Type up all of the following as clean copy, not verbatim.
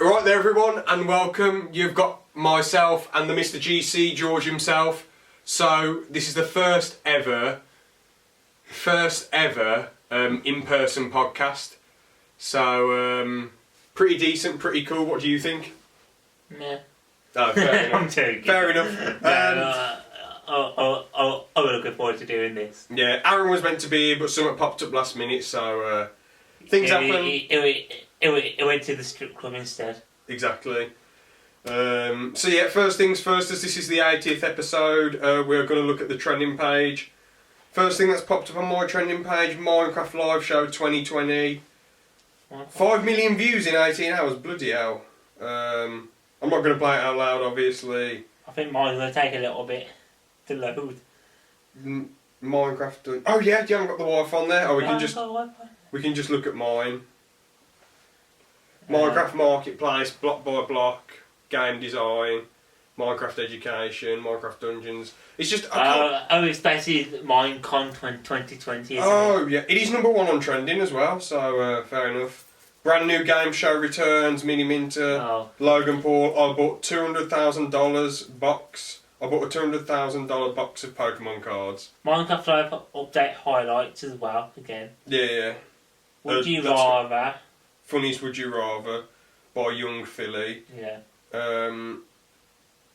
Right there everyone, and welcome. You've got myself and the Mr. GC, George himself. So this is the first ever in-person podcast. So pretty decent, pretty cool. What do you think? Meh. Oh, fair enough. I'm joking. Fair enough. I'm looking forward to doing this. Yeah, Aaron was meant to be here, but something popped up last minute, so things happen. It went to the strip club instead. Exactly. So yeah, first things first, as this is the 80th episode, we're going to look at the trending page. First thing that's popped up on my trending page, Minecraft Live Show 2020. 5 million views in 18 hours, bloody hell. I'm not going to play it out loud, obviously. I think mine's going to take a little bit to load. Minecraft. Oh yeah, you haven't got the Wi-Fi on there? Oh, we can just look at mine. Minecraft Marketplace, block by block, game design, Minecraft education, Minecraft dungeons. It's just... it's basically Minecon 2020, isn't it? Yeah, it is number 1 on trending as well, so fair enough. Brand new game show returns, Mini Minter, Logan Paul. I bought $200,000 box. I bought a $200,000 box of Pokemon cards. Minecraft Live update highlights as well, again. Yeah. Would you rather... Funniest Would You Rather by Young Philly. Yeah.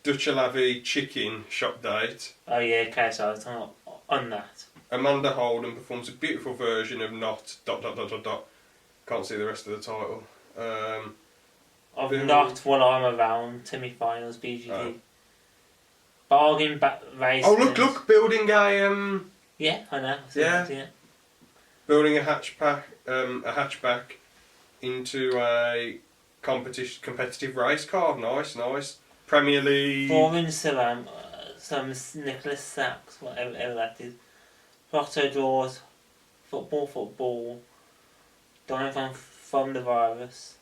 Dutchalavi Chicken Shop Date. Oh yeah, okay, so it's on that. Amanda Holden performs a beautiful version of Not... ... Can't see the rest of the title. Of Not While I'm Around, semi-finals, BGD. Bargain race. Oh look, building a... Yeah, I know. Yeah. Building a hatchback into a competitive race car. Nice. Premier League. Foreign some Nicholas Sacks, whatever that is. Lotto draws. Football. Dying from the virus.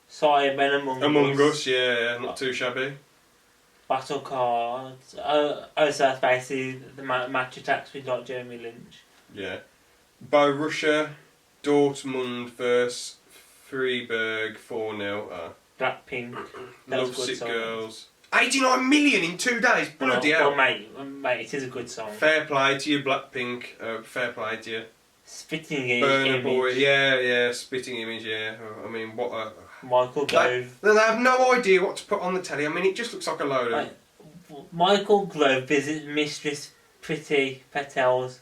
Cybermen Among Us. Yeah, not too shabby. Battle cards. So that's basically the match attacks we got Jeremy Lynch. Yeah. Borussia Dortmund vs Freiburg 4-0. Blackpink. Lovesick Girls. 89 million in 2 days. Bloody hell. Well, mate, it is a good song. Fair play to you, Blackpink. Fair play to you. Spitting Burner Image. Boy. Yeah. Spitting Image. Yeah. I mean, what a... Michael Grove. They have no idea what to put on the telly. I mean, it just looks like a load of... Michael Grove visits Mistress Priti Patel's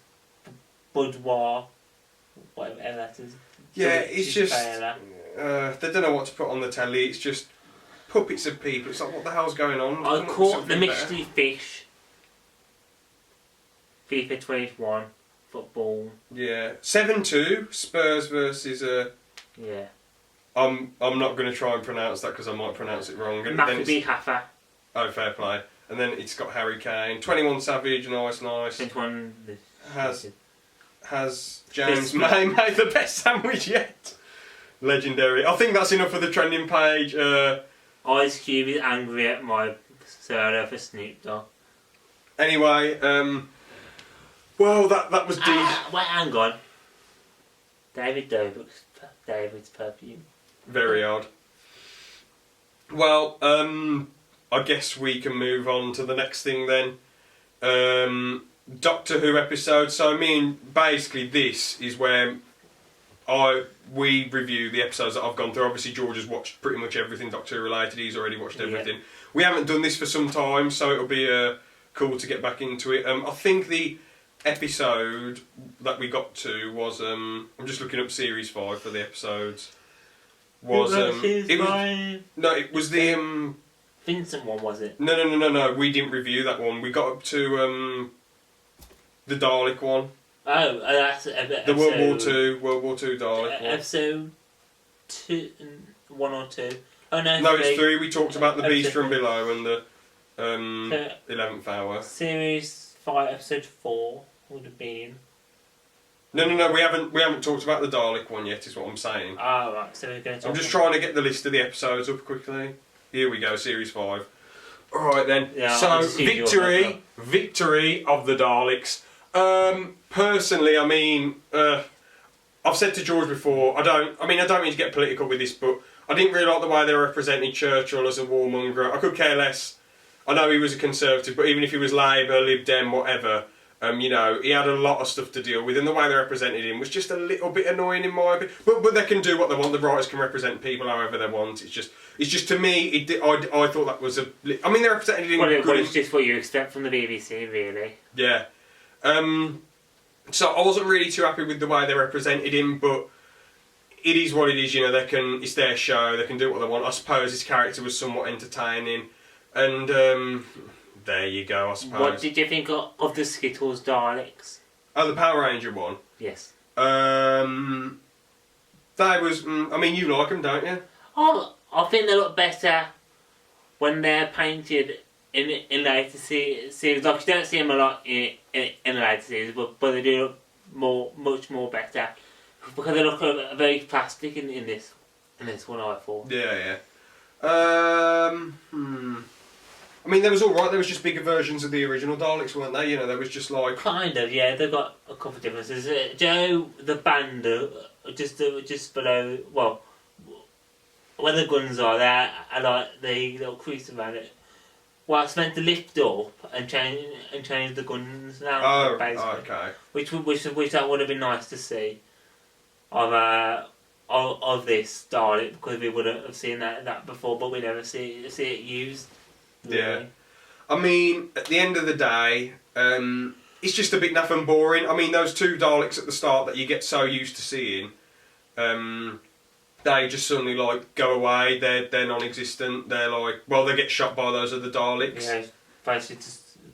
boudoir. Whatever that is. Yeah, it's just... they don't know what to put on the telly. It's just puppets of people. It's like, what the hell's going on? I caught the Mystery Fish. FIFA 21. Football. Yeah. 7-2. Spurs versus... Yeah. I'm not going to try and pronounce that because I might pronounce it wrong. Maccabi Haifa. Oh, fair play. And then it's got Harry Kane. 21 Savage, nice. 21... Has James May made the best sandwich yet? Legendary. I think that's enough for the trending page. Ice Cube is angry at my soda for Snoop Dogg. Anyway, well, that was deep. Wait, hang on. David Dobrik's David's perfume. Very odd. Well, I guess we can move on to the next thing then. Doctor Who episode. So basically this is where we review the episodes that I've gone through. Obviously George has watched pretty much everything Doctor Who related. He's already watched everything. Yeah. We haven't done this for some time, so it'll be cool to get back into it. I think the episode that we got to was I'm just looking up series 5 for the episodes. It was the Vincent one, was it? No, we didn't review that one. We got up to the Dalek one. Oh, that's the World War II Dalek one. Episode 1 or 2. Oh no, no, it's 3. We talked about the Beast from Below and the 11th Hour. Series 5, episode 4 would have been. No, we haven't talked about the Dalek one yet. Is what I'm saying. Ah, right. So we're going to. I'm just trying to get the list of the episodes up quickly. Here we go, series 5. All right then. Yeah, so victory of the Daleks. Personally, I mean, I've said to George before, I don't mean to get political with this, but I didn't really like the way they represented Churchill as a warmonger. I could care less. I know he was a Conservative, but even if he was Labour, Lib Dem, whatever, you know, he had a lot of stuff to deal with, and the way they represented him was just a little bit annoying in my opinion. But they can do what they want. The writers can represent people however they want. It's just to me, I thought that was I mean, they represented him. Well, it's just what you expect from the BBC, really. Yeah. So I wasn't really too happy with the way they represented him, but it is what it is. You know, it's their show. They can do what they want. I suppose his character was somewhat entertaining, and there you go. I suppose. What did you think of the Skittles Daleks? Oh, the Power Ranger one. Yes. They was. I mean, you like them, don't you? Oh, I think they look better when they're painted in later series. Like, you don't see them a lot in later series, but they do look much more better because they look very plastic in this one. I thought. Yeah. I mean, they was all right. There was just bigger versions of the original Daleks, weren't they? You know, there was just like kind of, yeah. They've got a couple of differences. Joe the Banda, just below. Well, where the guns are, there are like the little crease around it. Well, it's meant to lift up and change the guns now. Oh, okay. Which that would have been nice to see of this Dalek, because we would have seen that before, but we never see it used. Really. Yeah. I mean, at the end of the day, it's just a bit naff and boring. I mean, those two Daleks at the start that you get so used to seeing, they just suddenly like go away. They're non-existent. They're like, well, they get shot by those other Daleks. Yeah, basically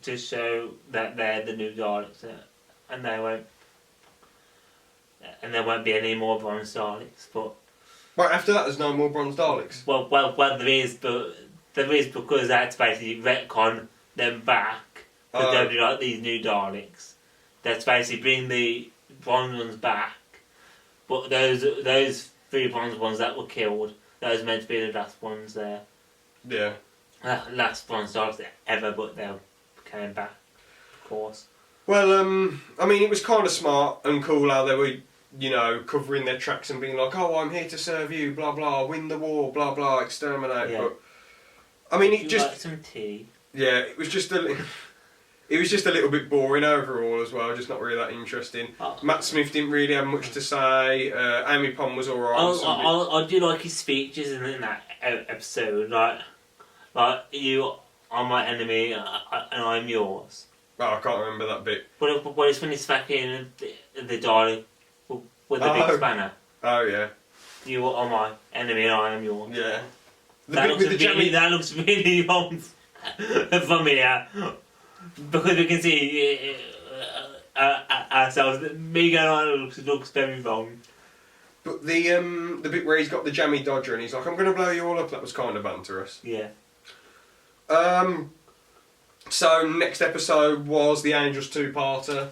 to show that they're the new Daleks, and there won't be any more bronze Daleks. But right after that, there's no more bronze Daleks. Well, there is, but there is, because that's basically retcon them back. Because they'll be like these new Daleks. That's basically bring the bronze ones back. But those 3 bronze ones that were killed, those meant to be the last ones there. Yeah. Last bronze Daleks ever, but they came back, of course. Well, I mean, it was kind of smart and cool how they were, you know, covering their tracks and being like, oh, I'm here to serve you, blah blah, win the war, blah blah, exterminate. Yeah. But I mean, Would you like some tea? Yeah, it was just a little bit boring overall as well. Just not really that interesting. Matt Smith didn't really have much to say. Amy Pond was alright. I do like his speeches in that episode, like you are my enemy and I'm yours. Oh, I can't remember that bit. But it's when he's back in the Dalek with the big spanner. Oh yeah. You are my enemy and I am yours. Yeah. That looks really wrong for me, because we can see ourselves. Me going on looks very wrong. But the bit where he's got the jammy dodger and he's like, I'm going to blow you all up, that was kind of banterous. Yeah. So next episode was the Angels 2-parter.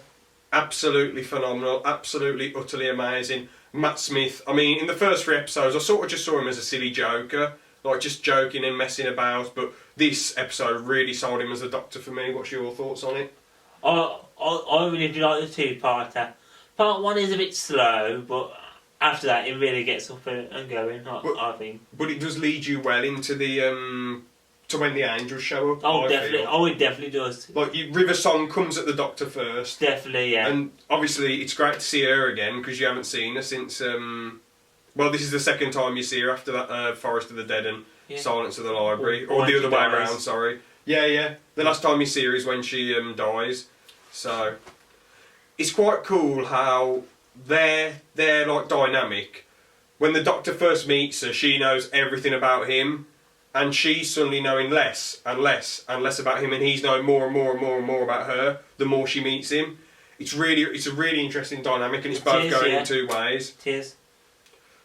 Absolutely phenomenal, absolutely utterly amazing. Matt Smith, I mean, in the first 3 episodes I sort of just saw him as a silly joker, like just joking and messing about, but this episode really sold him as the Doctor for me. What's your thoughts on it? I really do like the 2-parter. Part 1 is a bit slow, but after that it really gets up and going, I think. But it does lead you well into the to when the angels show up. Oh, definitely. Oh, it definitely does. Like, River Song comes at the Doctor first. Definitely, yeah. And obviously it's great to see her again, because you haven't seen her since... well, this is the second time you see her after that Forest of the Dead and Silence of the Library. Or the other way around, sorry. Yeah. The last time you see her is when she dies. So, it's quite cool how they're like dynamic. When the Doctor first meets her, she knows everything about him. And she's suddenly knowing less and less and less about him, and he's knowing more and more and more and more about her the more she meets him. It's a really interesting dynamic, and it's both going in 2 ways. It is.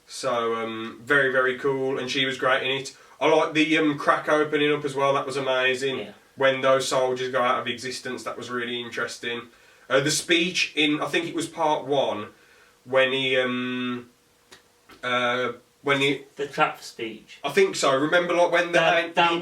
So very, very cool, and she was great in it. I like the crack opening up as well. That was amazing. Yeah. When those soldiers go out of existence, that was really interesting. The speech in, I think it was part 1, when he when he... The trap speech. I think so. Remember, like, when That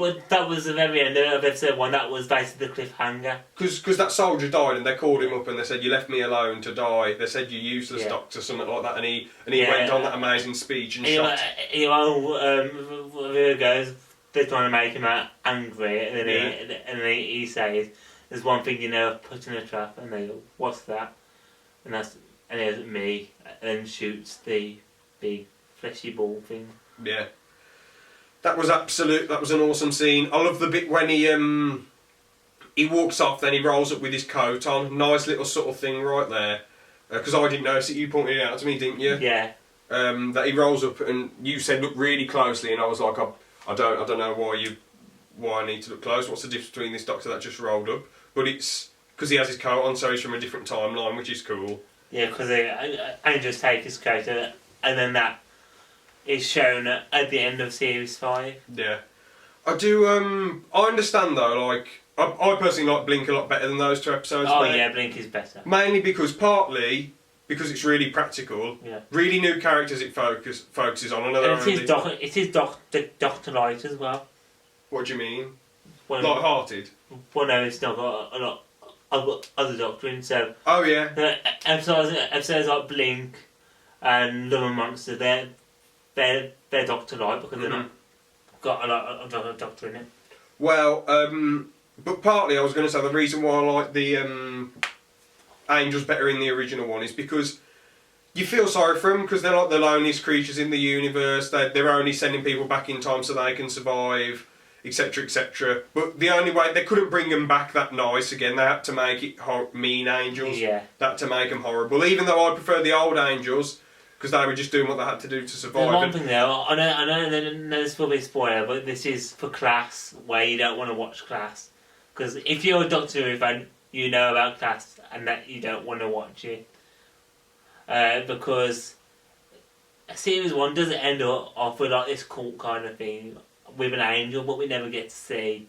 was the very end of episode 1. That was basically the cliffhanger. Because that soldier died, and they called him up and they said, "You left me alone to die." They said, "You useless doctor," something like that, and he went on that amazing speech and shot. There goes. They're trying to make him angry, and then he says, "There's one thing you never put in a trap," and they go, "What's that?" And it's me, and then shoots the big fleshy ball thing. Yeah. That was an awesome scene. I love the bit when he walks off, then he rolls up with his coat on. Nice little subtle thing right there. Because I didn't notice it, you pointed it out to me, didn't you? Yeah. That he rolls up, and you said look really closely, and I was like, I don't know why I need to look close. What's the difference between this doctor that just rolled up? But it's because he has his coat on, so he's from a different timeline, which is cool. Yeah, because they just take his coat, and then that is shown at the end of series 5. Yeah, I do. I understand though. Like, I personally like Blink a lot better than those 2 episodes. Oh yeah, Blink is better. Mainly because because it's really practical. Yeah. Really new characters it focuses on. Another. And it is Doctor Light as well. What do you mean? Light-hearted. Well, no, it's not got a lot of other Doctor in. So. Oh yeah. Episodes like Blink and Love and Monster, they're Doctor Light because they're not got a lot of Doctor in it. Well, but partly I was going to say the reason why I like the Angels better in the original one is because you feel sorry for them because they're like the loneliest creatures in the universe. They're only sending people back in time so they can survive, etc., etc. But the only way they couldn't bring them back that nice again. They had to make it mean angels. Yeah. That to make them horrible. Even though I prefer the old angels because they were just doing what they had to do to survive. There's one thing though. I know this will be a spoiler, but this is for Class where you don't want to watch Class because if you're a Doctor Who fan, you know about Class and that you don't want to watch it because series 1 doesn't end up off with like this cult kind of thing with an angel, but we never get to see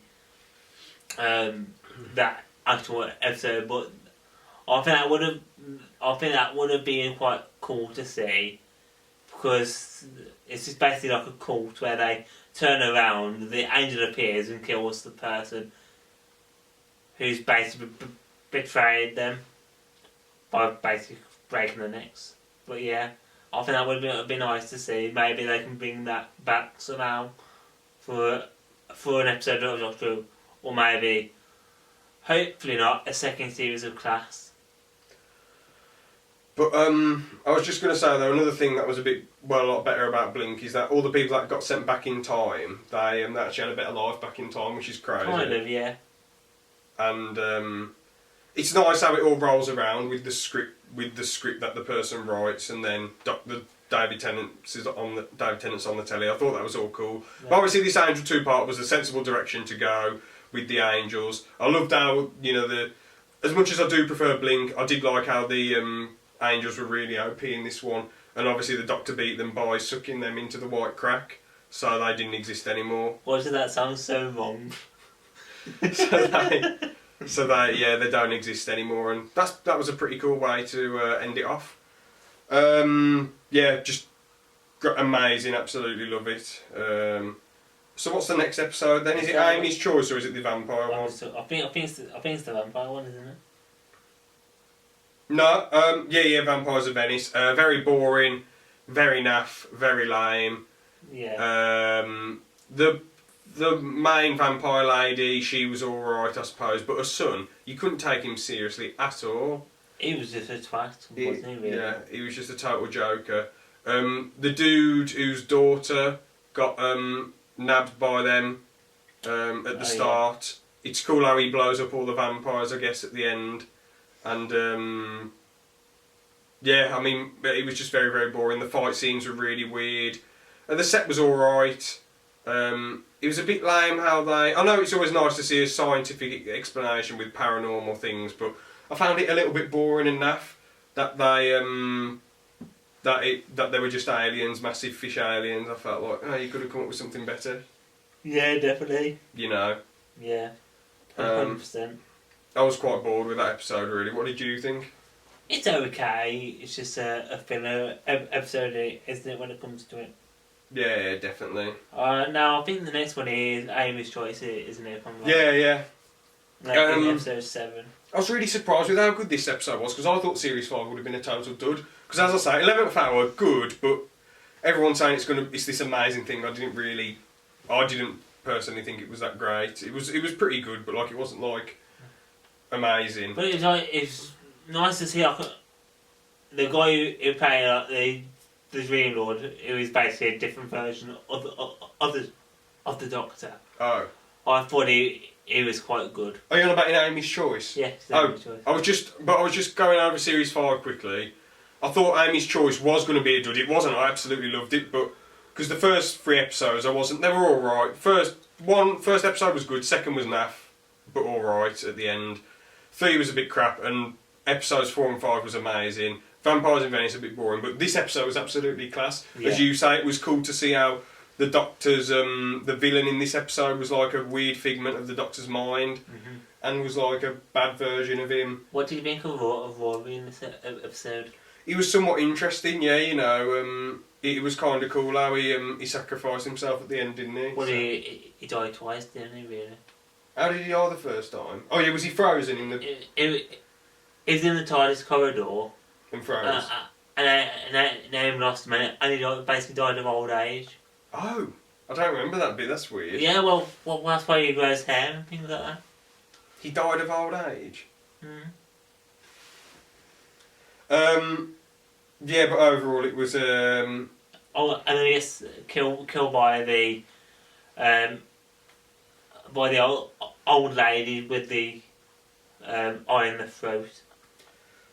that actual episode. But I think that would have been quite cool to see because it's just basically like a cult where they turn around, the angel appears and kills the person who's basically betrayed them by basically breaking their necks. But yeah, I think that would be nice to see. Maybe they can bring that back somehow for an episode of Doctor Who, or maybe, hopefully not, a second series of Class. But I was just going to say though, another thing that was a lot better about Blink is that all the people that got sent back in time, they actually had a better life back in time, which is crazy. Kind of, yeah. And it's nice how it all rolls around with the script that the person writes, and then the David Tennant's on the telly. I thought that was all cool. Yeah. But obviously, this Angel 2-part was a sensible direction to go with the Angels. I loved how as much as I do prefer Blink, I did like how the Angels were really OP in this one, and obviously the Doctor beat them by sucking them into the white crack, so they didn't exist anymore. Why did that sound so wrong? So they don't exist anymore, and that was a pretty cool way to end it off. Just amazing, absolutely love it. So what's the next episode then? Is it Amy's Choice or is it the vampire one? I think it's the vampire one, isn't it? No, Vampires of Venice. Very boring, very naff, very lame. Yeah. The main vampire lady, she was alright, I suppose, but her son, you couldn't take him seriously at all. He was just a twat, wasn't he, really? Yeah, he was just a total joker. The dude whose daughter got nabbed by them at the start. Yeah. It's cool how he blows up all the vampires, I guess, at the end. And, it was just very, very boring. The fight scenes were really weird. The set was alright. It was a bit lame how I know it's always nice to see a scientific explanation with paranormal things, but I found it a little bit boring and naff that they were just aliens, massive fish aliens. I felt like, you could have come up with something better. Yeah, definitely. Yeah. 100%. I was quite bored with that episode, really. What did you think? It's okay. It's just a filler episode, isn't it, when it comes to it? Yeah, definitely. Now I think the next one is Amy's Choice, isn't it? Yeah. Like in episode 7. I was really surprised with how good this episode was, because I thought Series 5 would have been a total dud. Because as I say, 11th hour, good, but everyone's saying it's this amazing thing. I didn't personally think it was that great. It was pretty good, but like it wasn't like amazing. But it's nice to see the guy who played the Dream Lord, who is basically a different version of the Doctor. Oh. I thought he was quite good. Are you on about in Amy's Choice? Yeah, Amy's Choice. I was just going over Series 5 quickly. I thought Amy's Choice was going to be a dud. It wasn't. I absolutely loved it, but because the first 3 episodes they were all right. First episode was good. Second was naff, but all right at the end. 3 was a bit crap, and episodes 4 and 5 was amazing. Vampires in Venice a bit boring, but this episode was absolutely class. Yeah. As you say, it was cool to see how the Doctor's the villain in this episode was like a weird figment of the Doctor's mind, and was like a bad version of him. What did you think of Rory in this episode? He was somewhat interesting, yeah. You know, it was kind of cool how he sacrificed himself at the end, didn't he? Well, he died twice, didn't he? Really? How did he die the first time? Oh yeah, was he frozen in the? He was in the TARDIS corridor. And froze. And then lost a minute, and he basically died of old age. Oh, I don't remember that bit. That's weird. Yeah, well, that's why he grows hair and things like that. He died of old age. Yeah, but overall it was. And then he gets killed by the old lady with the eye in the throat.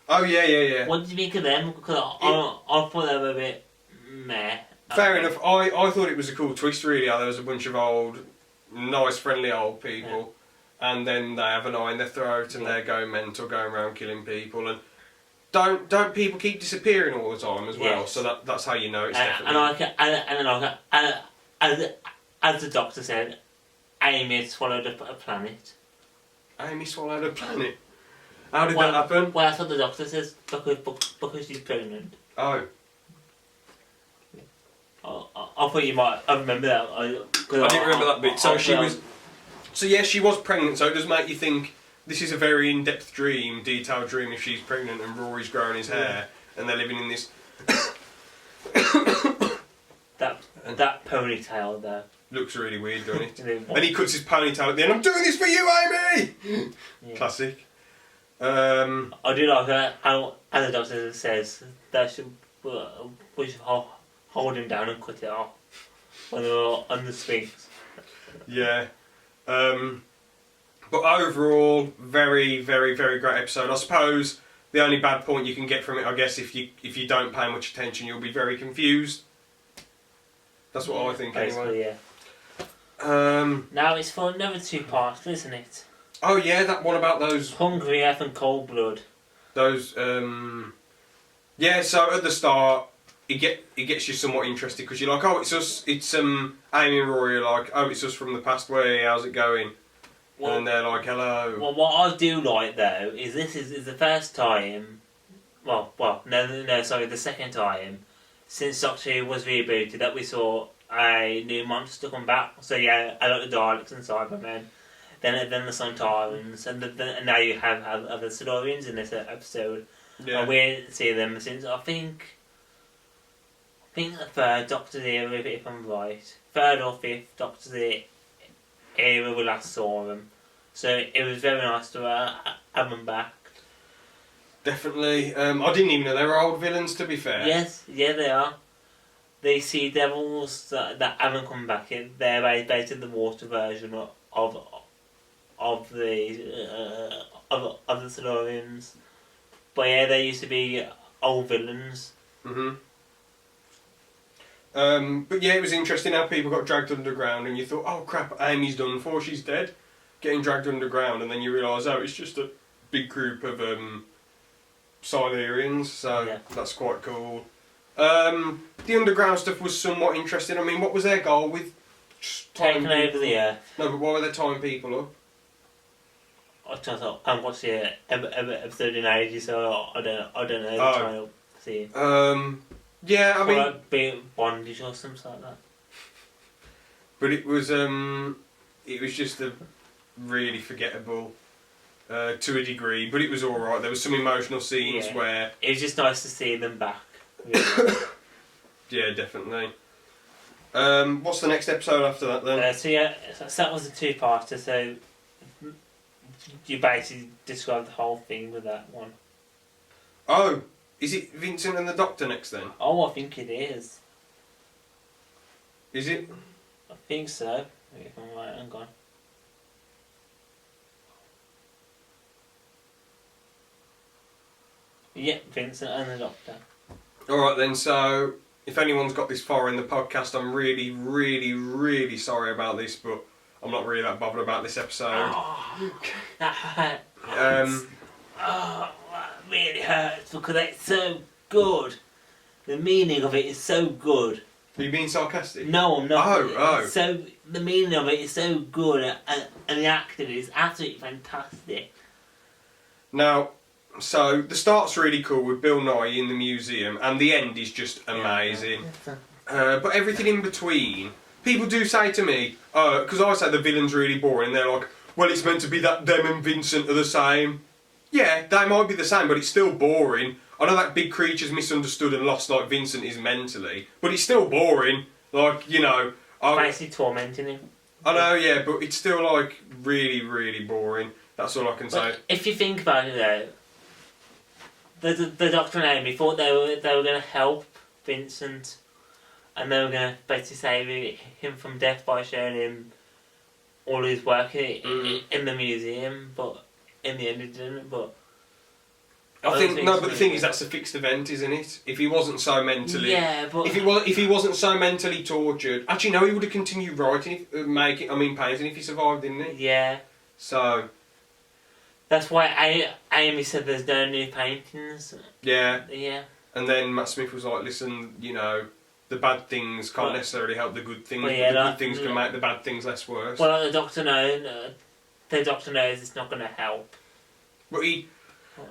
Oh yeah. What did you think of them? Because I thought they were a bit meh. Fair enough. I thought it was a cool twist, really. How there was a bunch of old, nice, friendly old people, and then they have an eye in their throat, and they're going mental, going around killing people, and don't people keep disappearing all the time as well? Yes. So that's how you know it's definitely. As the Doctor said, Amy swallowed a planet. Amy swallowed a planet. How did that happen? Well, that's what the Doctor says, because she's pregnant. Oh. I thought you might. I remember that. I didn't remember that bit. So she was. So yeah, she was pregnant. So it does make you think this is a very in-depth dream, detailed dream. If she's pregnant and Rory's growing his hair, and they're living in this. that ponytail though looks really weird, doesn't it? And he cuts his ponytail at the end. I'm doing this for you, Amy. Yeah. Classic. I do like how the Doctor says that we should hold him down and cut it off when they were on the Sphinx. Yeah. But overall, very, very, very great episode. I suppose the only bad point you can get from it, I guess, if you don't pay much attention, you'll be very confused. That's what I think, basically, anyway. Yeah. Now it's for another 2 parts, isn't it? Oh yeah, that one about those... Hungry Earth and Cold Blood. Those, yeah, so at the start, it gets you somewhat interested, because you're like, oh, it's Amy and Rory are like, oh, it's us from the past, how's it going? Well, and they're like, hello. Well, what I do like, though, is this is the first time... the second time, since Doctor Who was rebooted, that we saw a new monster come back. So yeah, a lot of Daleks and Cybermen. Then the Sontarans, and now you have other Silurians in this episode. Yeah. And we didn't see them since I think the 3rd Doctor's era, if I'm right. 3rd or 5th Doctor's era we last saw them. So it was very nice to have them back. Definitely. I didn't even know they were old villains, to be fair. Yes, yeah, they are. The Sea Devils that haven't come back in, they're basically the water version of the Silurians. But yeah, they used to be old villains. But yeah, it was interesting how people got dragged underground, and you thought, oh crap, Amy's done for, she's dead. Getting dragged underground, and then you realise, oh, it's just a big group of Silurians, so that's quite cool. The underground stuff was somewhat interesting. I mean, what was their goal with taking over the Earth? No, but why were they tying people up? I watched the episode in ages, so I don't know. Trying to see. Yeah, I mean, like being bondage or something like that. But it was just a really forgettable to a degree, but it was all right. There was some emotional scenes where it was just nice to see them back. Really. Yeah, definitely. What's the next episode after that then? So that was a two-parter. So you basically described the whole thing with that one. Oh, is it Vincent and the Doctor next then? Oh, I think it is. Is it? I think so. If I'm right, hang on. Yeah, Vincent and the Doctor. Alright then, so if anyone's got this far in the podcast, I'm really, really, really sorry about this, but I'm not really that bothered about this episode. Oh, that hurts. Oh, that really hurts because it's so good. The meaning of it is so good. Are you being sarcastic? No, I'm not. Oh. So the meaning of it is so good, and the acting is absolutely fantastic. Now, so the start's really cool with Bill Nye in the museum, and the end is just amazing. But everything in between, people do say to me, because I say the villain's really boring, and they're like, well, it's meant to be that them and Vincent are the same. Yeah, they might be the same, but it's still boring. I know that big creature's misunderstood and lost like Vincent is mentally, but it's still boring. Like, you know... Basically tormenting him. I know, yeah, but it's still like really, really boring. That's all I can say. If you think about it though, the Doctor and Amy thought they were going to help Vincent, and they were going to basically save him from death by showing him all his work in the museum, but in the end it didn't. But I think no, but the thing is that's a fixed event, isn't it? If he wasn't so mentally, but if he wasn't so mentally tortured, actually no, he would have continued writing, painting if he survived, didn't he? Yeah. So that's why Amy said there's no new paintings. Yeah. Yeah. And then Matt Smith was like, listen, you know, the bad things can't necessarily help the good things. Well, but the good things can make the bad things less worse. Well, the Doctor knows it's not going to help. But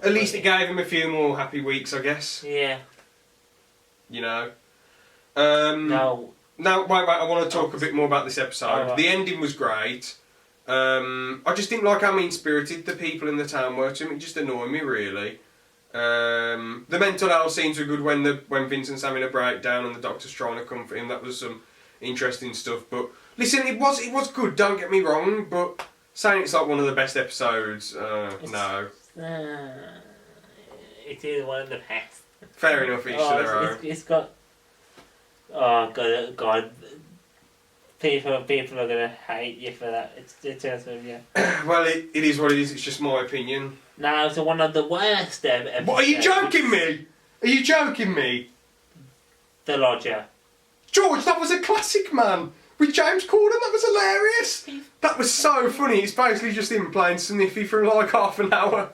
at least it gave him a few more happy weeks, I guess. Yeah. You know. No. No, wait, I want to talk a bit more about this episode. Right. The ending was great. I just didn't like how mean-spirited the people in the town were to me. It just annoyed me, really. The mental health scenes were good when Vincent's having a breakdown and the Doctor's trying to comfort him. That was some interesting stuff. But listen, it was good. Don't get me wrong. But saying it's like one of the best episodes, no. It is one of the best. Fair enough. Each to their own. It's got. Oh God. People are gonna hate you for that. It's yeah. Well, it is what it is. It's just my opinion. No, it's one of the worst episodes. What, are you joking me? Are you joking me? The Lodger. George, that was a classic, man. With James Corden, that was hilarious. That was so funny. It's basically just him playing Sniffy for like half an hour.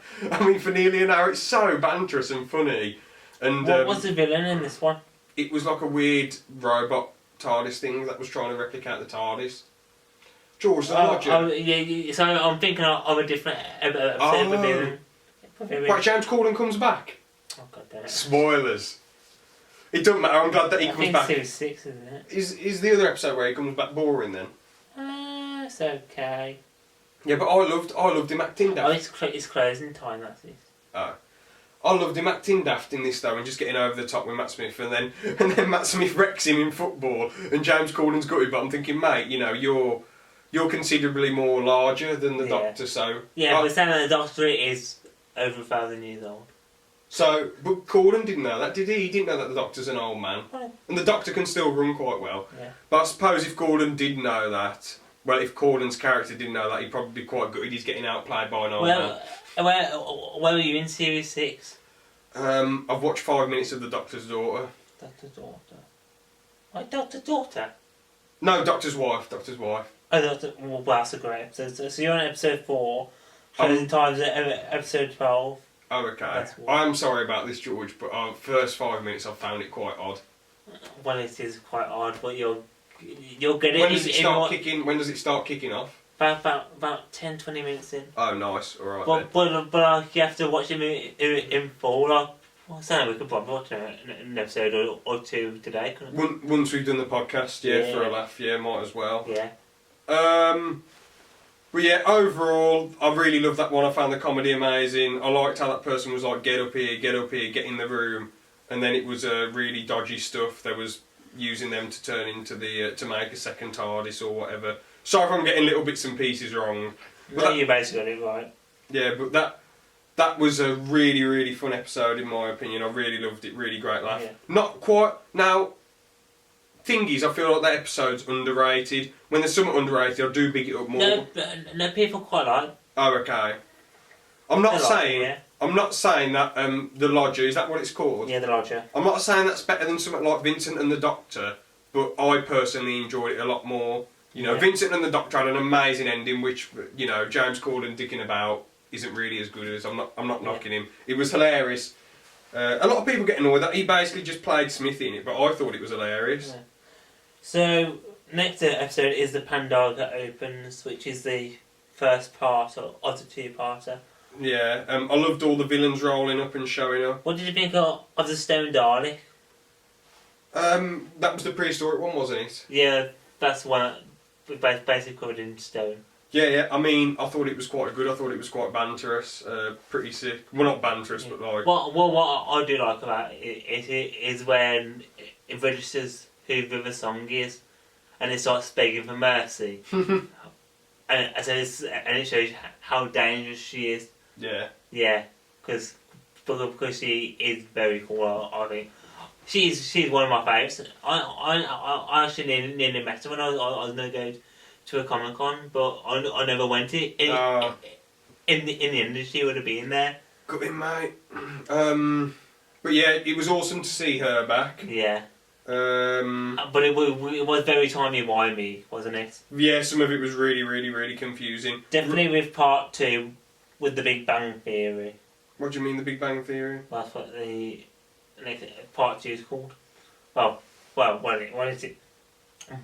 For nearly an hour. It's so banterous and funny. And what was the villain in this one? It was like a weird robot TARDIS thing that was trying to replicate the TARDIS. George, the Lodger. Yeah, so I'm thinking of a different episode. Right, James Corden comes back. Oh, God damn it. Spoilers. It doesn't matter, I'm glad that he comes back. Series 6, isn't it? Is the other episode where he comes back boring then? It's okay. Yeah, but I loved him acting daft. Oh, it's closing time, that's it. Oh. I loved him acting daft in this though and just getting over the top with Matt Smith and then Matt Smith wrecks him in football and James Corden's gutted, but I'm thinking, mate, you know, you're considerably more larger than the Doctor, so... Yeah, but saying that the Doctor is over 1,000 years old. So, but Corden didn't know that, did he? He didn't know that the Doctor's an old man. Right. And the Doctor can still run quite well. Yeah. But I suppose if Corden did know that, well, if Corden's character didn't know that, he'd probably be quite good. He's getting outplayed by an old man. Where were you in Series 6? I've watched 5 minutes of The Doctor's Daughter. Doctor's Daughter? Why Doctor's Daughter? No, Doctor's Wife. Oh, well, that's a great episode. So you're on episode 4, closing times at episode 12. Oh, okay. I'm sorry about this, George, but first 5 minutes I found it quite odd. Well, it is quite odd, but you'll get it. When does it start kicking? When does it start kicking off? About 10-20 minutes in. Oh, nice. All right. But you have to watch him in full. Like So we could probably watch an episode or two today, couldn't we? Once we've done the podcast, for a laugh, might as well. Yeah. But yeah, overall, I really loved that one. I found the comedy amazing. I liked how that person was like, get up here, get in the room. And then it was really dodgy stuff. There was using them to turn into to make a second TARDIS or whatever. Sorry if I'm getting little bits and pieces wrong. But you basically got it right. Yeah, but that was a really, really fun episode in my opinion. I really loved it. Really great laugh. Yeah. Not quite... Now, thing is, I feel like that episode's underrated. When there's something underrated, I do big it up more. No, people quite like. Oh, okay. I'm not saying that The Lodger, is that what it's called? Yeah, The Lodger. I'm not saying that's better than something like Vincent and the Doctor, but I personally enjoyed it a lot more. You know, Vincent and the Doctor had an amazing ending, which, you know, James Corden dicking about isn't really as good as. I'm not knocking him. It was hilarious. A lot of people get annoyed that he basically just played Smithy in it, but I thought it was hilarious. Yeah. So, next episode is the Pandora Opens, which is the first part of the two-parter. Yeah, I loved all the villains rolling up and showing up. What did you think of the Stone Dalek? That was the prehistoric one, wasn't it? Yeah, that's one basically covered in stone. Yeah. I mean, I thought it was quite good. I thought it was quite banterous, pretty sick. Well, not banterous, but like... What I do like about it is when it registers who the song is, and it starts begging for mercy. and it shows how dangerous she is. Yeah. Yeah, because she is very cool, I think. She's one of my favourites. I actually nearly met her when I was going to go to a Comic-Con, but I never went. In the end, she would have been there. Got in, mate. But yeah, it was awesome to see her back. Yeah. But it was very timey-wimey, wasn't it? Yeah, some of it was really, really, really confusing. Definitely with part 2, with the Big Bang Theory. What do you mean, the Big Bang Theory? That's what the next part 2 is called. Well, what is it?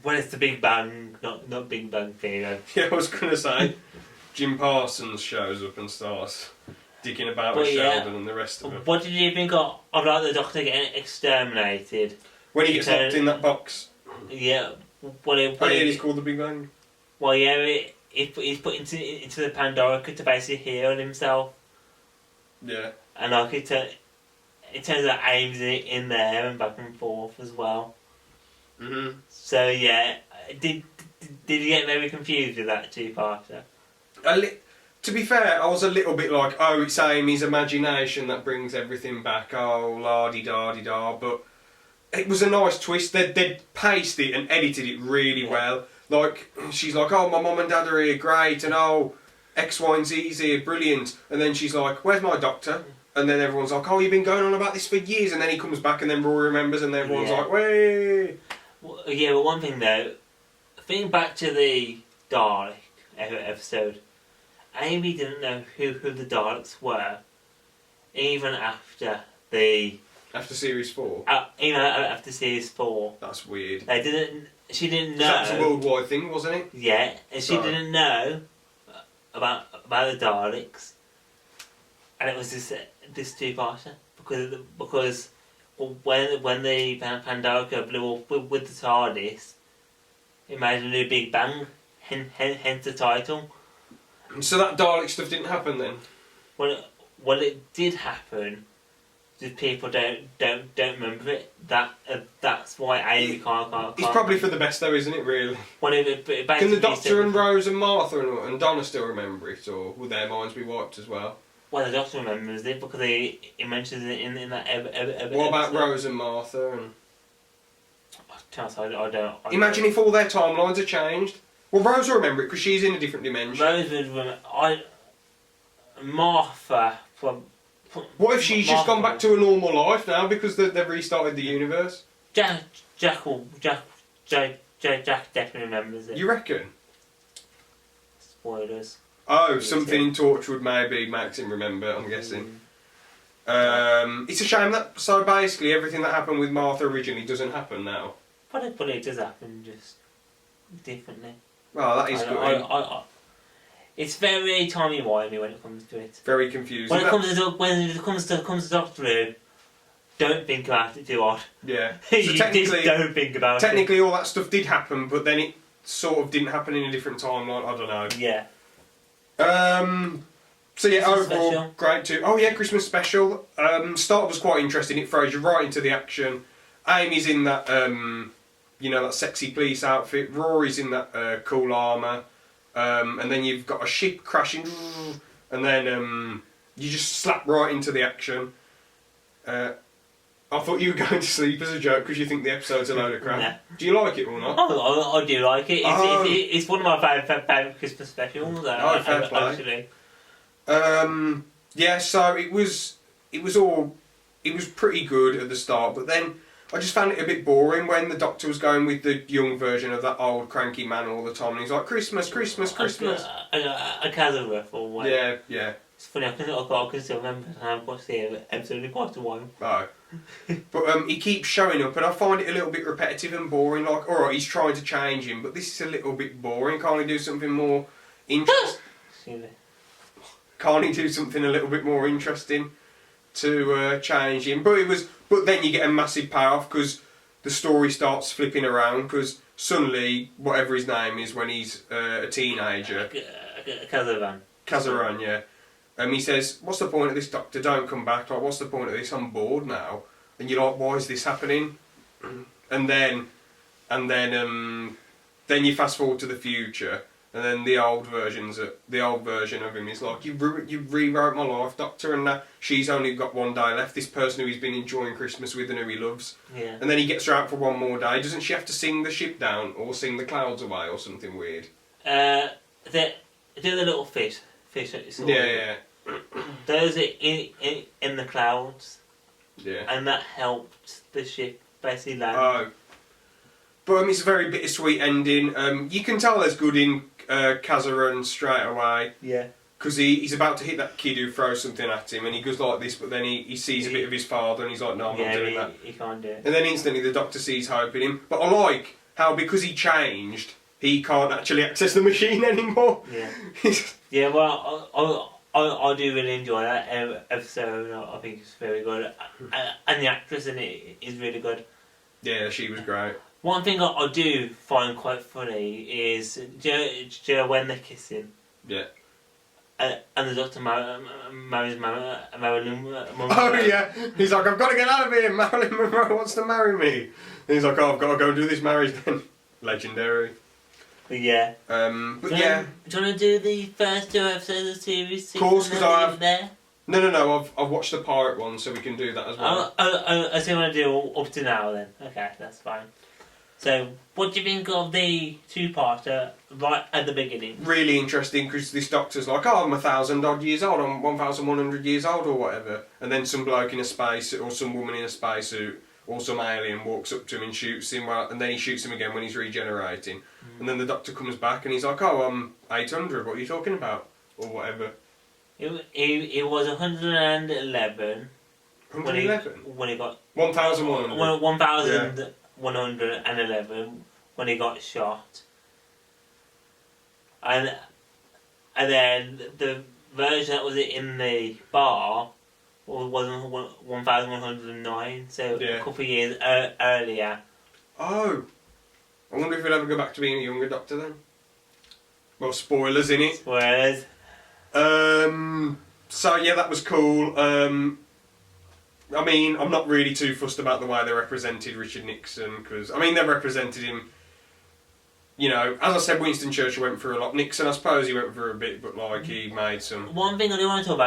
When it's the Big Bang, not Big Bang Theory. Yeah, I was going to say, Jim Parsons shows up and starts digging about with Sheldon and the rest of them. What did you think of like the Doctor getting exterminated? When he gets locked in that box. Yeah. He's called the Big Bang. Well, yeah, he's put into the Pandora to basically heal himself. Yeah. And like it turns out Ames in there and back and forth as well. Mhm. So yeah, did you get very confused with that two-parter? To be fair, I was a little bit like, oh, it's Amy's imagination that brings everything back. Oh, la-di-da-di-da. But it was a nice twist. They'd paced it and edited it really well. Like, she's like, oh, my mum and dad are here, great. And oh, X, Y, and Z's here, brilliant. And then she's like, where's my doctor? And then everyone's like, oh, you've been going on about this for years. And then he comes back and then Rory remembers and then everyone's like, way. Well, yeah, but one thing though, thinking back to the Dalek episode, Amy didn't know who the Daleks were, even after the... After Series 4? After Series 4. That's weird. She didn't know... That was a worldwide thing, wasn't it? Yeah, and she didn't know about the Daleks. And it was this two-parter. Because when the Pandora blew up with the TARDIS, it made a new Big Bang, hence the title. So that Dalek stuff didn't happen then? Well, it did happen. Just people don't remember it. That's why Amy can't. It's probably for the best though, isn't it? Really. Well, Can the Doctor and Rose and Martha and Donna still remember it, or will their minds be wiped as well? Well, the Doctor remembers it because he mentions it in that episode. What about Rose and Martha? And I don't. Imagine if all their timelines are changed. Well, Rose will remember it because she's in a different dimension. Rose would remember. Martha from. What if she's just gone back to a normal life now because they've restarted the universe? Jack definitely remembers it. You reckon? Spoilers. Oh, something in Torchwood maybe makes him remember, I'm guessing. It's a shame that, so basically everything that happened with Martha originally doesn't happen now. But it does happen, just differently. Well, that is good. It's very timey-wimey when it comes to it. Very confusing. When it comes to Doctor Who, don't think about it too hard. Yeah. You just don't think about it. Technically, all that stuff did happen, but then it sort of didn't happen in a different timeline. I don't know. Yeah. So yeah, Christmas overall, special. great too. Oh yeah, Christmas special. Start was quite interesting. It throws you right into the action. Amy's in that, that sexy police outfit. Rory's in that cool armour. And then you've got a ship crashing, and then you just slap right into the action. I thought you were going to sleep as a joke because you think the episode's a load of crap. Nah. Do you like it or not? I do like it. It's one of my favourite Christmas specials. Fair play. Actually. Yeah, so it was pretty good at the start, but then I just found it a bit boring when the Doctor was going with the young version of that old cranky man all the time, and he's like, Christmas, Christmas, Christmas. A Kazareth or whatever. Yeah. It's funny, I can still remember, I haven't watched the episode in quite a while. Oh. But he keeps showing up, and I find it a little bit repetitive and boring. Like, alright, he's trying to change him, but this is a little bit boring. Can't he do something more interesting? Can't he do something a little bit more interesting to change him? But then you get a massive payoff because the story starts flipping around because suddenly, whatever his name is when he's a teenager... Kazaran, yeah. He says, what's the point of this, Doctor? Don't come back. Like, what's the point of this? I'm bored now. And you're like, why is this happening? And then you fast forward to the future, and then the old version of him is like, you rewrote my life, Doctor, and now she's only got one day left. This person who he's been enjoying Christmas with and who he loves. Yeah. And then he gets her out for one more day. Doesn't she have to sing the ship down or sing the clouds away or something weird? Do the little fish that you saw. Yeah. Those are in the clouds. Yeah. And that helped the ship basically land. Oh. But it's a very bittersweet ending. You can tell there's good in Kazaran straight away. Yeah. Because he's about to hit that kid who throws something at him, and he goes like this, but then he sees a bit of his father, and he's like, no, I'm not doing that. He can't do it. And then instantly the Doctor sees hope in him. But I like how, because he changed, he can't actually access the machine anymore. Yeah. Yeah, well, I do really enjoy that episode. I think it's very good. And the actress in it is really good. Yeah, she was great. One thing I do find quite funny is when they're kissing. Yeah. And the Doctor marries Marilyn Monroe. Oh yeah, he's like, I've got to get out of here. Marilyn Monroe wants to marry me. And he's like, oh, I've got to go and do this marriage then. Legendary. Yeah. But yeah. Do you want to do the first two episodes of the series? Of course, because I have. There? No. I've watched the pirate one, so we can do that as well. I still want to do up to now then. Okay, that's fine. So, what do you think of the two-parter right at the beginning? Really interesting, because this Doctor's like, oh, I'm 1,000 odd years old, I'm 1,100 years old or whatever. And then some bloke in a spacesuit, or some woman in a spacesuit, or some alien walks up to him and shoots him, and then he shoots him again when he's regenerating. And then the Doctor comes back and he's like, oh, I'm 800, what are you talking about? Or whatever. It was 111. 111? When he got... 1,100. 111 when he got shot. And then the version that was in the bar was 1,109, so a couple of years earlier. Oh. I wonder if he'll ever go back to being a younger Doctor then. Well, spoilers in it. Spoilers. So yeah, that was cool. I mean, I'm not really too fussed about the way they represented Richard Nixon, because, I mean, they represented him, you know, as I said, Winston Churchill went through a lot. Nixon, I suppose he went through a bit, but, like, he made some... One thing I do want to talk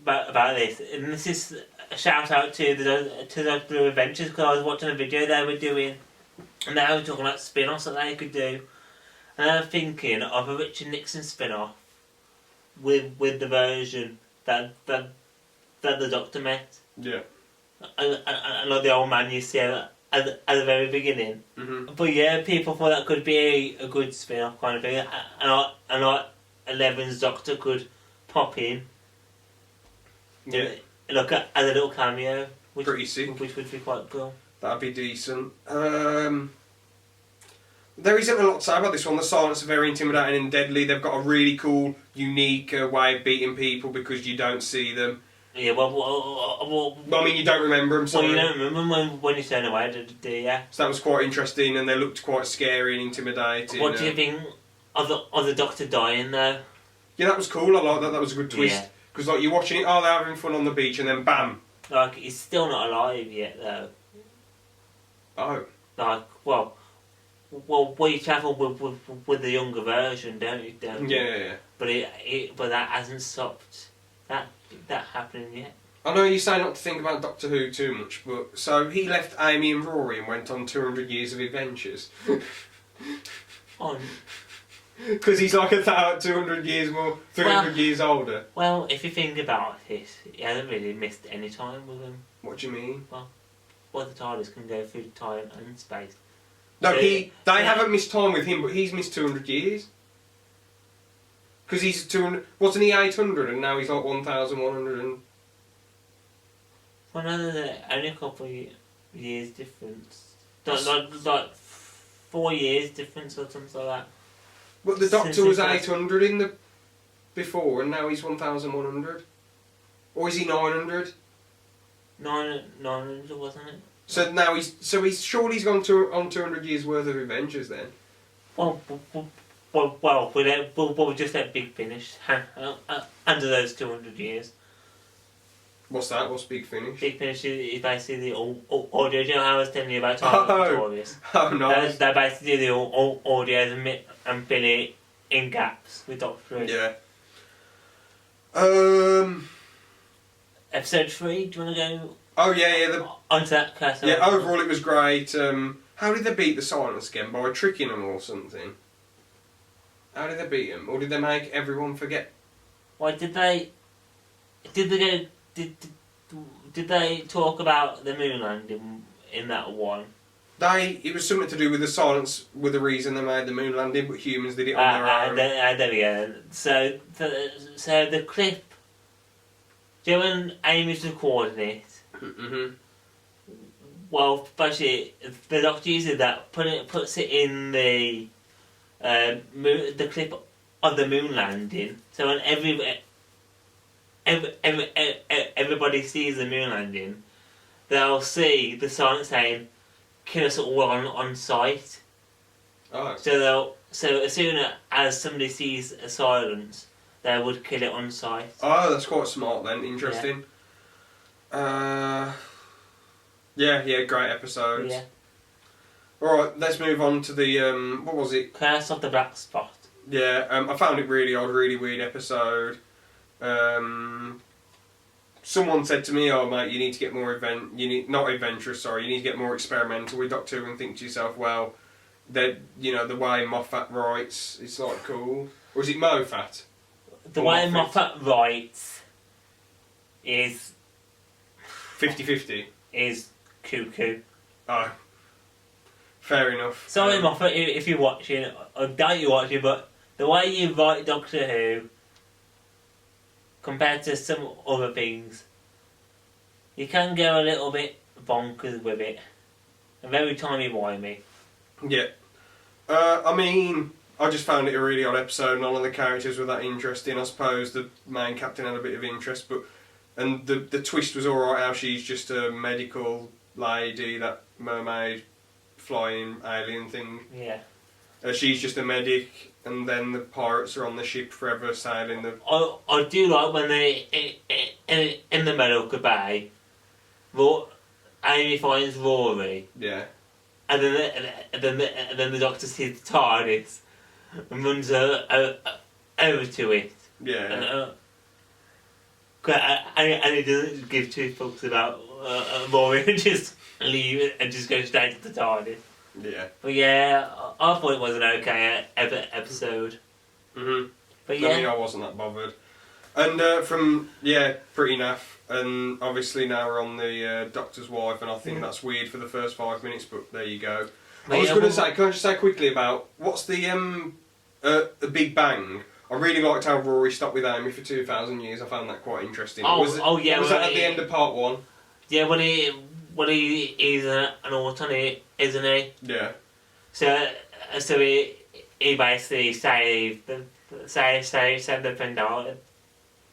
about this, and this is a shout out to the Blue Adventures, because I was watching a video they were doing, and they were talking about spin-offs that they could do, and I was thinking of a Richard Nixon spin-off with the version that the Doctor met. Yeah. And like the old man you see at the very beginning. Mm-hmm. But yeah, people thought that could be a good spin-off kind of thing. And like Eleven's Doctor could pop in. Yeah. Look at as a little cameo. Pretty sick. Which would be quite cool. That'd be decent. There isn't a lot to say about this one. The silence are very intimidating and deadly. They've got a really cool, unique way of beating people because you don't see them. Yeah, well, I mean, you don't remember them, so... Well, you don't remember when you turn away, do you? So that was quite interesting, and they looked quite scary and intimidating. What do you think of the Doctor dying, though? Yeah, that was cool. I like that. That was a good twist. Because, like, you're watching it, oh, they're having fun on the beach, and then bam. Like, he's still not alive yet, though. Oh. Like, well, we travel with the younger version, don't you? Yeah. But but that hasn't stopped that happening yet. I know you say not to think about Doctor Who too much, but so he left Amy and Rory and went on 200 years of adventures. Because he's like 200 years more, 300 years older. Well, if you think about it, he hasn't really missed any time with him. What do you mean? Well, the TARDIS can go through time and space. No, so, they haven't missed time with him, but he's missed 200 years. Because he's 200... Wasn't he 800 and now he's like 1,100 and... Well, no, only a couple of years difference. Like 4 years difference or something like that. But the Doctor was 800 in the... before and now he's 1,100. Or is he 900? 900, wasn't it? So now he's surely he's gone on 200 years worth of adventures then. Well, we'll just let Big Finish under those 200 years. What's that? What's Big Finish? Big Finish is basically the audio. You know how I was telling you about time Victorious? Oh no. They basically do the audios and fill it in gaps with Doctor Who. Yeah. Episode 3. Do you want to go? Oh yeah. Onto that cast. Yeah. Overall, it was great. How did they beat the silence again? By tricking them or something? How did they beat them? Or did they make everyone forget? Why did they? Did they talk about the moon landing in that one? It was something to do with the silence, with the reason they made the moon landing, but humans did it on their own. There we go. So the clip, Joe and Amy's recording it. Mm-hmm. Well, basically, the Doctor uses that, puts it in the clip of the moon landing. So when everybody sees the moon landing, they'll see the sign saying "kill us all on sight." Oh. So as soon as somebody sees a silence, they would kill it on sight. Oh, that's quite smart then. Interesting. Yeah, great episodes. Yeah. Alright, let's move on to the, what was it? Curse of the Black Spot. Yeah, I found it really odd, really weird episode. Someone said to me, oh mate, you need to get more not adventurous, sorry, you need to get more experimental with Doctor Who and think to yourself, well, the way Moffat writes, it's like cool. Or is it Moffat? The way Moffat writes is 50-50. Is cuckoo. Oh. Fair enough. Sorry Moffat, if you're watching, I doubt you're watching, but the way you write Doctor Who compared to some other things, you can go a little bit bonkers with it. A very timey-wimey. Yeah. I mean, I just found it a really odd episode. None of the characters were that interesting. I suppose the main captain had a bit of interest, and the twist was alright, how she's just a medical lady, that mermaid flying alien thing. Yeah. She's just a medic, and then the pirates are on the ship forever sailing the... I do like when they, in the medical bay, Amy finds Rory. Yeah. And then the Doctor sees the TARDIS and runs over to it. Yeah. And he doesn't give two fucks about Rory and just leave and just go straight to the TARDIS. Yeah. But yeah, I thought it was an okay episode. Mhm. But yeah. I mean, I wasn't that bothered. And pretty naff. And obviously now we're on the Doctor's wife, and I think that's weird for the first 5 minutes, but there you go. I was going to say, can I just say quickly about what's the Big Bang? I really liked how Rory stopped with Amy for 2,000 years. I found that quite interesting. Was that at the end of part 1? Yeah, when he is an alternate, isn't he? Yeah. So he basically saved the Pandora.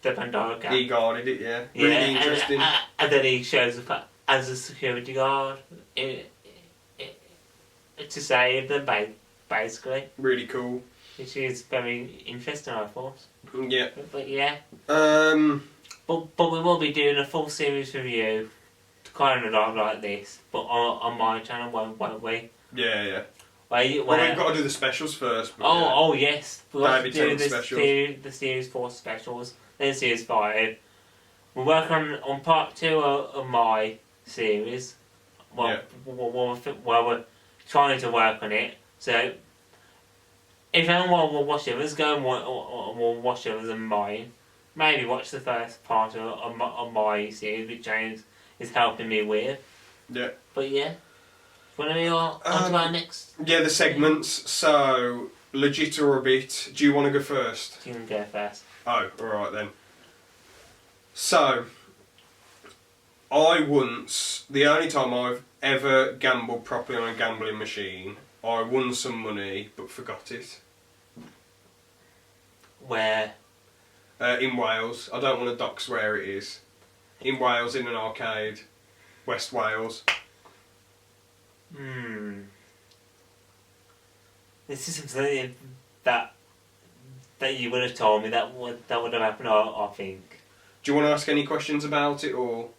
the Pandora. He guarded it, yeah. Really interesting. And then he shows up as a security guard to save them, basically. Really cool. Which is very interesting, I thought. Yeah. But yeah. But we will be doing a full series review, kind of like this, but on my channel, won't we? Yeah. Well, we've got to do the specials first. Oh yes. We'll have to do the Series 4 specials, then Series 5. We're working on part 2 of my series. Well, we're trying to work on it. So, if anyone will watch it, let's go and we'll watch it than mine. Maybe watch the first part of my series, which James is helping me with. Yeah. But yeah. Want to be on to our next? Yeah, the segments. So, legit or a bit. Do you want to go first? You can go first. Oh, alright then. So, the only time I've ever gambled properly on a gambling machine, I won some money but forgot it. Where? In Wales. I don't want to dox where it is. In Wales, in an arcade. West Wales. This is something that you would have told me that would have happened, I think. Do you want to ask any questions about it, or...?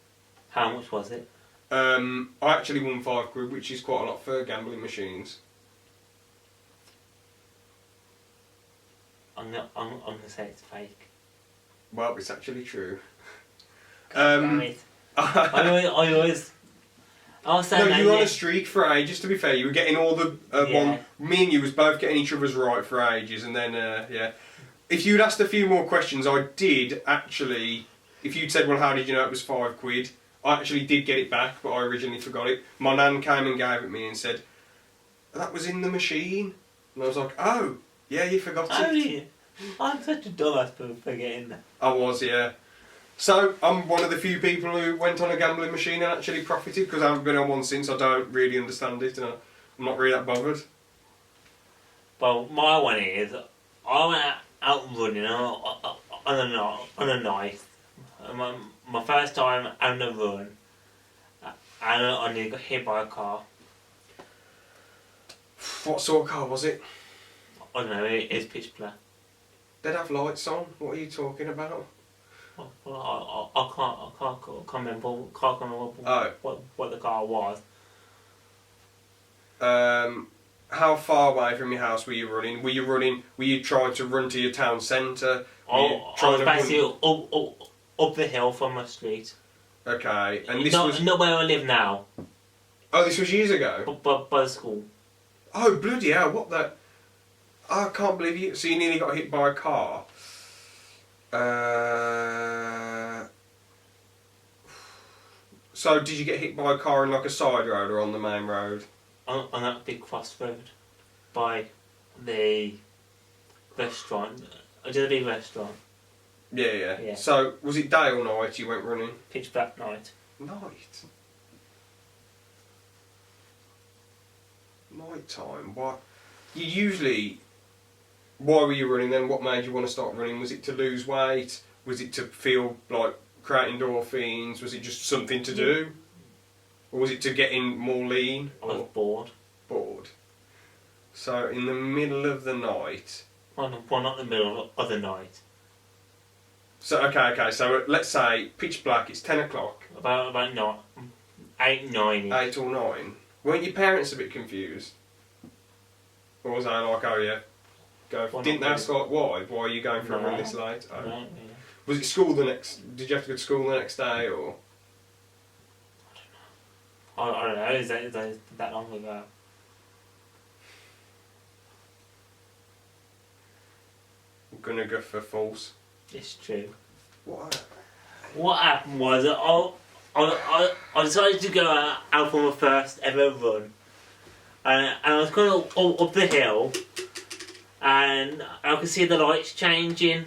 How much was it? I actually won £5, which is quite a lot for gambling machines. I'm gonna say it's fake. Well, it's actually true. Damn it. I always... No, you were on a streak for ages, to be fair. You were getting all the... Me and you was both getting each other's right for ages, and then, yeah. If you'd asked a few more questions, I did actually... If you'd said, well, how did you know it was £5? I actually did get it back, but I originally forgot it. My nan came and gave it me and said, that was in the machine. And I was like, oh, yeah, you forgot it. Oh, yeah. I'm such a dumbass for forgetting that. I was, yeah. So, I'm one of the few people who went on a gambling machine and actually profited, because I haven't been on one since. I don't really understand it, and I'm not really that bothered. Well, my one is, I went out running on a night. My first time on a run, and I nearly got hit by a car. What sort of car was it? I don't know, it's pitch black. They'd have lights on. What are you talking about? Well, I can't remember what the car was. How far away from your house were you running? Were you trying to run to your town centre? I was basically up the hill from my street. Okay, and this not, was... Not where I live now. Oh, this was years ago? By the school. Oh, bloody hell, what the... I can't believe you... So you nearly got hit by a car? So did you get hit by a car in like a side road or on the main road? On that big crossroad. By the restaurant. I did a big restaurant. Yeah. So was it day or night you went running? Pitch black night. Night time. What? You usually... Why were you running then? What made you want to start running? Was it to lose weight? Was it to feel like creating endorphins? Was it just something to do? Or was it to get in more lean? I was bored. Bored. So in the middle of the night... Well, not the middle of the night. So, okay, so let's say pitch black, it's 10 o'clock. About 8, 9. 8 or 9. Weren't your parents a bit confused? Or was they like, oh yeah, go... Well, didn't they ask like, why? Why are you going for a run this late? Oh. No, yeah. Was it school the next... Did you have to go to school the next day, or...? I don't know, is that long ago? I'm gonna go for false. It's true. What happened was I decided to go out for my first ever run, and I was going up the hill, and I could see the lights changing,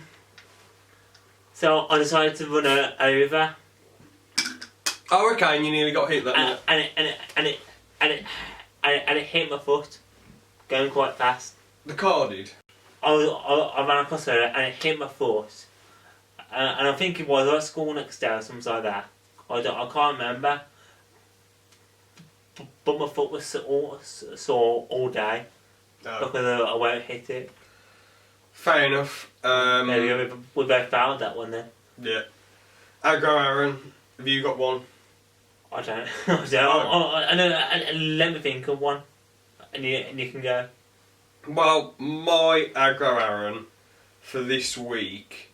so I decided to run over. Oh, okay, and you nearly got hit that night. And it hit my foot, going quite fast. The car did? I ran across her and it hit my foot, and I think it was at school next day or something like that. I can't remember. But my foot was sore all day because I won't hit it. Fair enough. We both found that one then. Yeah. Argo Aaron, have you got one? I don't. I know. Let me think of one, and you can go. Well, my Argo Aaron for this week: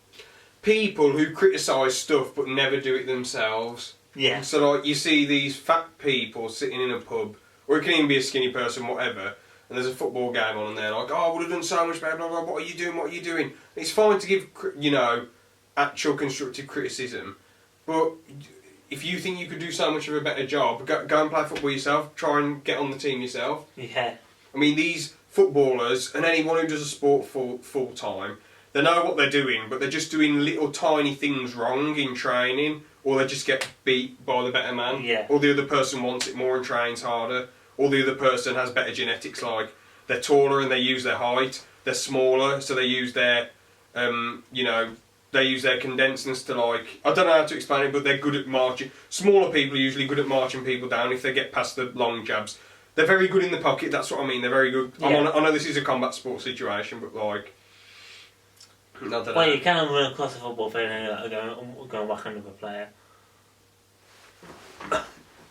people who criticise stuff but never do it themselves. Yeah. So like you see these fat people sitting in a pub, or it can even be a skinny person, whatever. And there's a football game on, and they're like, "Oh, I would have done so much better." Blah, blah, blah. What are you doing? What are you doing? It's fine to give, actual constructive criticism, but if you think you could do so much of a better job, go and play football yourself. Try and get on the team yourself. Yeah. I mean, these footballers and anyone who does a sport full time, they know what they're doing, but they're just doing little tiny things wrong in training, or they just get beat by the better man. Yeah. Or the other person wants it more and trains harder. Or the other person has better genetics, like they're taller and they use their height. They're smaller, so they use their, they use their condenseness to like, I don't know how to explain it, but they're good at marching. Smaller people are usually good at marching people down if they get past the long jabs. They're very good in the pocket, that's what I mean, they're very good. Yeah. I know this is a combat sports situation, but like, I don't know. Well, you can run across a football field and go and whack another player.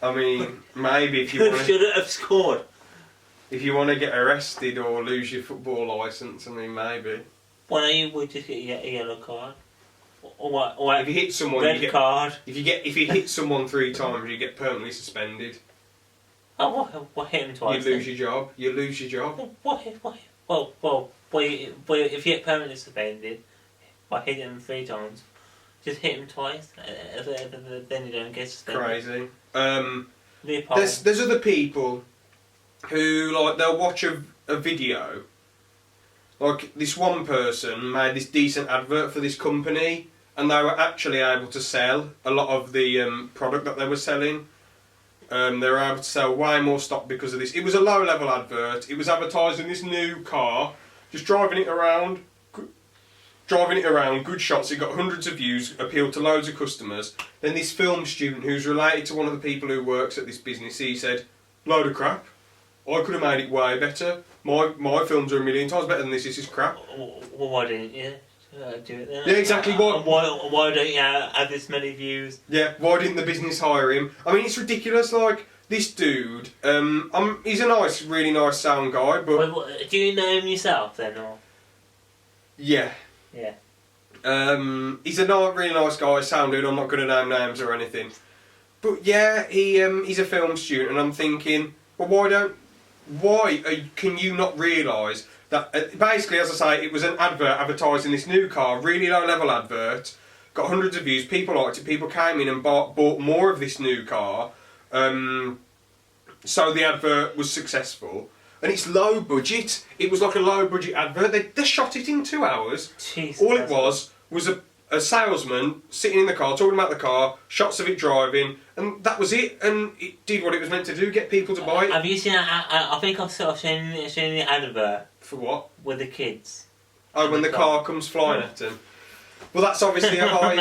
I mean, maybe if you want Who should have scored? if you want to get arrested or lose your football licence, I mean, maybe. Well, no, you would just get a yellow card. Or what? Or If you hit someone, red card. If you hit someone 3 times, you get permanently suspended. Oh, what hit him twice? You lose your job. You lose your job. What? Well, if you get permanently suspended, by hitting him 3 times, just hit him twice, then you don't get suspended. Crazy. Leopold. There's other people who like they'll watch a video. Like this one person made this decent advert for this company, and they were actually able to sell a lot of the product that they were selling. They were able to sell way more stock because of this. It was a low level advert. It was advertising this new car, just driving it around, good shots. It got hundreds of views, appealed to loads of customers. Then this film student who's related to one of the people who works at this business, he said, "Load of crap. I could have made it way better. My films are 1,000,000 times better than this. This is crap." Well, why didn't you do it then? Yeah, exactly. Why don't you have this many views? Yeah, why didn't the business hire him? I mean, it's ridiculous. Like this dude, he's a really nice sound guy, but Do you know him yourself then, or? yeah. Yeah. He's a really nice guy, sound dude. I'm not going to name names or anything, but yeah, he's a film student, and I'm thinking, well, can you not realise that basically, as I say, it was an advert advertising this new car, really low level advert, got hundreds of views, people liked it, people came in and bought more of this new car, so the advert was successful. And it's low budget. It was like a low budget advert. They shot it in 2 hours. Jesus. All it was a salesman sitting in the car, talking about the car, shots of it driving, and that was it. And it did what it was meant to do, get people to buy it. Have you seen that? I think I've sort of seen the advert. For what? With the kids. Oh, when the car comes flying at them. Well, that's obviously a high...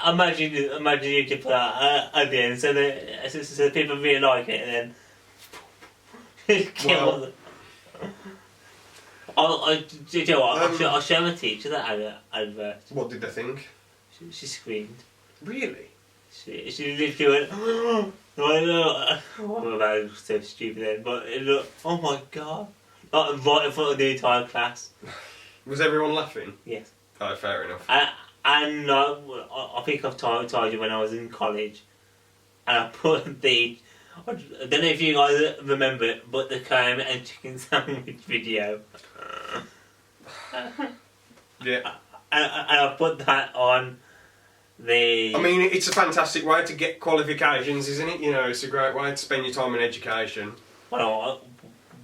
Imagine you could put that at the end, so the people really like it, and then... Well, I'll show my teacher that advert. what did they think? She screamed. Really? She literally went, well, that was so stupid then, but it looked, oh my god. Like, right in front of the entire class. Was everyone laughing? Yes. Oh, fair enough. And I think I've told you when I was in college, and I put I don't know if you guys remember it, but the Kermit and Chicken Sandwich video. Yeah. And I put that on the... I mean, it's a fantastic way to get qualifications, isn't it? You know, it's a great way to spend your time in education. Well,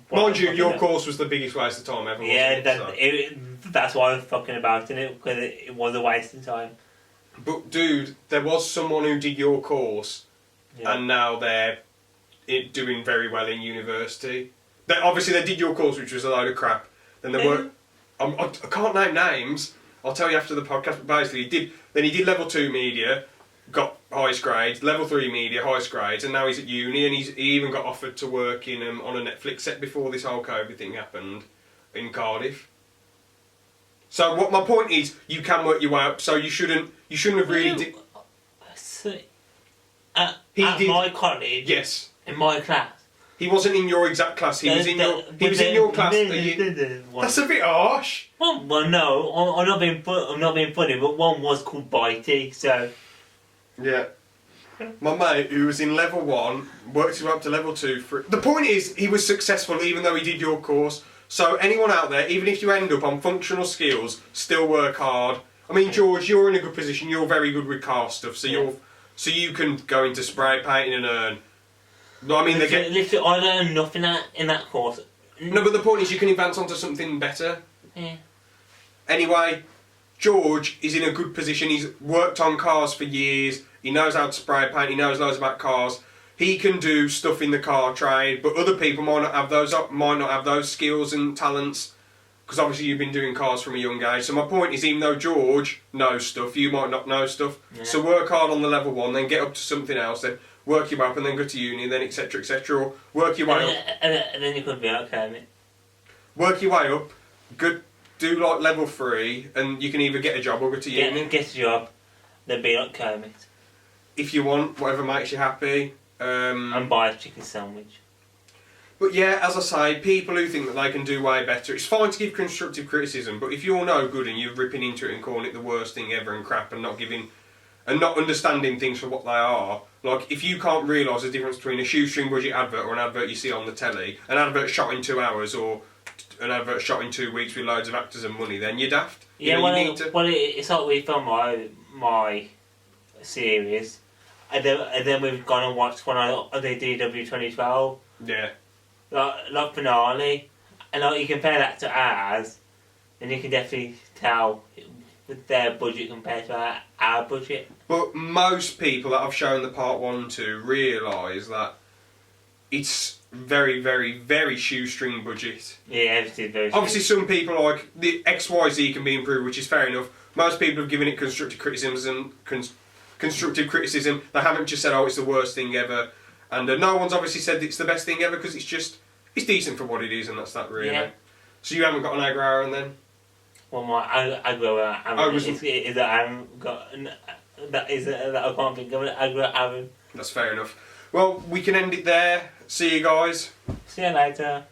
mind you, your course was the biggest waste of time ever, wasn't yeah, that's why I was fucking about in it, because it was a waste of time. But dude, there was someone who did your course, Yeah. and now they're doing very well in university. Obviously they did your course, which was a load of crap. Then they weren't... I can't name names. I'll tell you after the podcast. But basically, he did level 2 media, got highest grades. Level 3 media, highest grades, and now he's at uni, and he even got offered to work in on a Netflix set before this whole COVID thing happened in Cardiff. So what my point is, you can work your way up. So you shouldn't have really. At my college, yes, in my class. He wasn't in your exact class. He was in your class. That's a bit harsh. Well, no, I'm not being funny, but one was called Bitey, so. Yeah. My mate, who was in level 1, worked his way up to level 2. The point is, he was successful even though he did your course. So anyone out there, even if you end up on functional skills, still work hard. I mean, George, you're in a good position. You're very good with car stuff, so you can go into spray painting and earn. No, I mean, literally, I learned nothing in that course. No, but the point is, you can advance onto something better. Yeah. Anyway, George is in a good position. He's worked on cars for years. He knows how to spray paint. He knows loads about cars. He can do stuff in the car trade, but other people might not have those skills and talents. Because obviously you've been doing cars from a young age. So my point is, even though George knows stuff, you might not know stuff. Yeah. So work hard on the level 1, then get up to something else, then work your way up, and then go to uni, then etc. etc. Or work your way up. And then you could be okay, mate. Work your way up. Do like level 3, and you can either get a job or go to uni. Get a job, then be like Kermit. If you want, whatever makes you happy. And buy a chicken sandwich. But yeah, as I say, people who think that they can do way better, it's fine to give constructive criticism, but if you're no good and you're ripping into it and calling it the worst thing ever and crap and not understanding things for what they are, like if you can't realise the difference between a shoestring budget advert or an advert you see on the telly, an advert shot in 2 hours or an advert shot in 2 weeks with loads of actors and money, then you're daft. Yeah, it's like we filmed my series, and then we've gone and watched one of the DW 2012. Yeah. Like finale, and like you compare that to ours, and you can definitely tell with their budget compared to our budget. But most people that I've shown the part 1 to realise that it's very, very, very shoestring budget. Yeah, everything's very. Obviously, some people like the XYZ can be improved, which is fair enough. Most people have given it constructive criticism. They haven't just said, "Oh, it's the worst thing ever." And no one's obviously said it's the best thing ever because it's decent for what it is, and that's that really. Yeah. So you haven't got an Argo Aaron then? Well, my Argo Aaron is that I haven't got that I can't think of an Argo Aaron. That's fair enough. Well, we can end it there. See you guys. See you later.